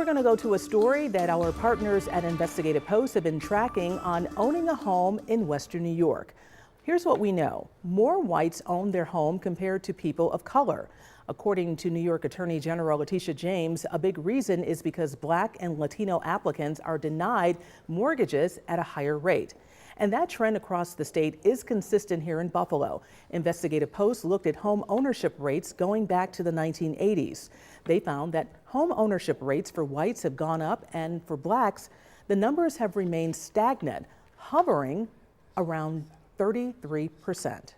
We're going to go to a story that our partners at Investigative Post have been tracking on owning a home in Western New York. Here's what we know. More whites own their home compared to people of color. According to New York Attorney General Letitia James, a big reason is because Black and Latino applicants are denied mortgages at a higher rate. And that trend across the state is consistent here in Buffalo. Investigative Post looked at home ownership rates going back to the 1980s. They found that home ownership rates for whites have gone up, and for blacks, the numbers have remained stagnant, hovering around 33%.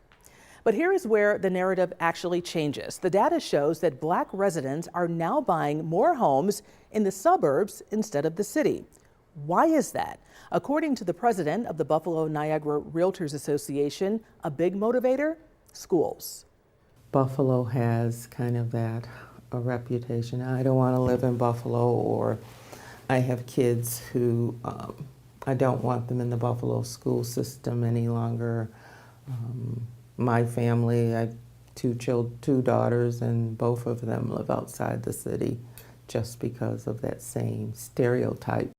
But here is where the narrative actually changes. The data shows that Black residents are now buying more homes in the suburbs instead of the city. Why is that? According to the president of the Buffalo Niagara Realtors Association, a big motivator? Schools. Buffalo has kind of a reputation. I don't want to live in Buffalo, or I have kids who I don't want them in the Buffalo school system any longer. My family, I have two daughters, and both of them live outside the city just because of that same stereotype.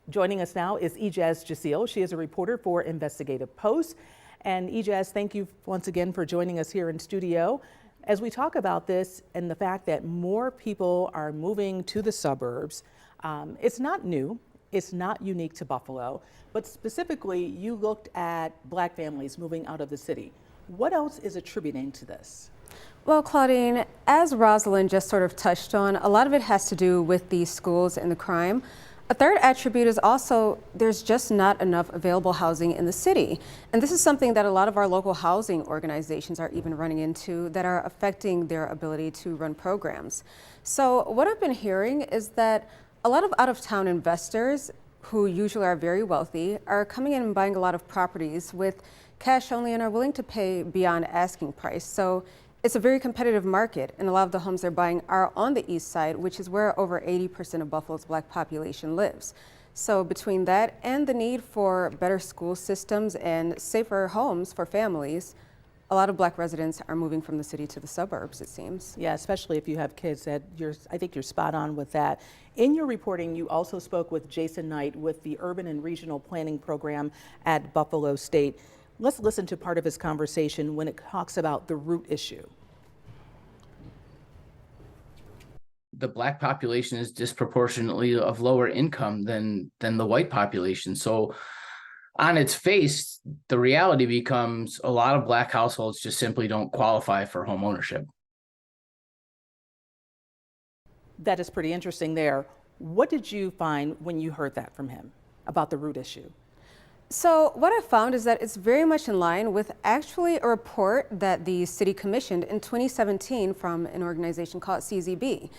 Joining us now is Ijaz Jasil. She is a reporter for Investigative Post. And Ijaz, thank you once again for joining us here in studio. As we talk about this and the fact that more people are moving to the suburbs, it's not new. It's not unique to Buffalo, but specifically you looked at Black families moving out of the city. What else is attributing to this? Well, Claudine, as Rosalind just sort of touched on, a lot of it has to do with the schools and the crime. A third attribute is also there's just not enough available housing in the city. And this is something that a lot of our local housing organizations are even running into that are affecting their ability to run programs. So what I've been hearing is that a lot of out-of-town investors who usually are very wealthy are coming in and buying a lot of properties with cash only and are willing to pay beyond asking price. So it's a very competitive market, and a lot of the homes they're buying are on the east side, which is where over 80% of Buffalo's Black population lives. So between that and the need for better school systems and safer homes for families, a lot of Black residents are moving from the city to the suburbs, it seems. Yeah, especially if you have kids. I think you're spot on with that. In your reporting, you also spoke with Jason Knight with the Urban and Regional Planning Program at Buffalo State. Let's listen to part of his conversation when it talks about the root issue. The Black population is disproportionately of lower income than the white population. So on its face, the reality becomes a lot of Black households just simply don't qualify for home ownership. That is pretty interesting there. What did you find when you heard that from him about the root issue? So what I found is that it's very much in line with actually a report that the city commissioned in 2017 from an organization called CZB.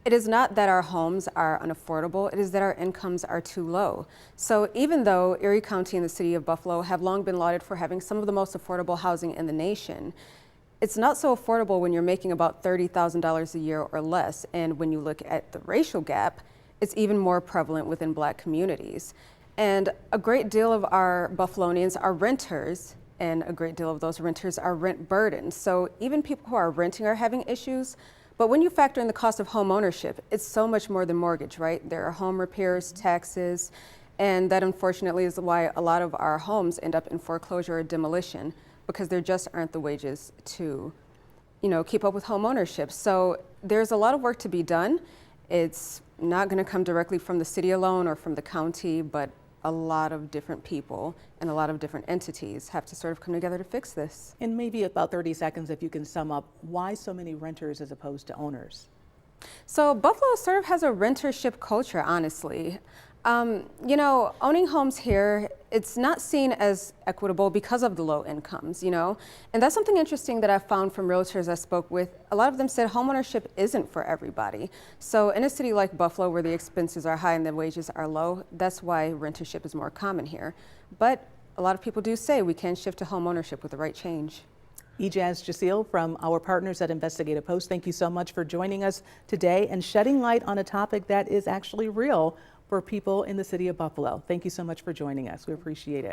It is not that our homes are unaffordable, it is that our incomes are too low. So even though Erie County and the city of Buffalo have long been lauded for having some of the most affordable housing in the nation, it's not so affordable when you're making about $30,000 a year or less. And when you look at the racial gap, it's even more prevalent within Black communities. And a great deal of our Buffalonians are renters, and a great deal of those renters are rent burdened. So even people who are renting are having issues. But when you factor in the cost of home ownership, it's so much more than mortgage, right? There are home repairs, taxes, and that unfortunately is why a lot of our homes end up in foreclosure or demolition, because there just aren't the wages to, keep up with home ownership. So there's a lot of work to be done. It's not going to come directly from the city alone or from the county, but a lot of different people and a lot of different entities have to sort of come together to fix this. In maybe about 30 seconds, if you can sum up, why so many renters as opposed to owners? So Buffalo sort of has a rentership culture, honestly. Owning homes here, it's not seen as equitable because of the low incomes, and that's something interesting that I found from realtors I spoke with. A lot of them said homeownership isn't for everybody. So in a city like Buffalo, where the expenses are high and the wages are low, that's why rentership is more common here. But a lot of people do say we can shift to homeownership with the right change. Ijaz Jasil from our partners at Investigative Post, thank you so much for joining us today and shedding light on a topic that is actually real for people in the city of Buffalo. Thank you so much for joining us. We appreciate it.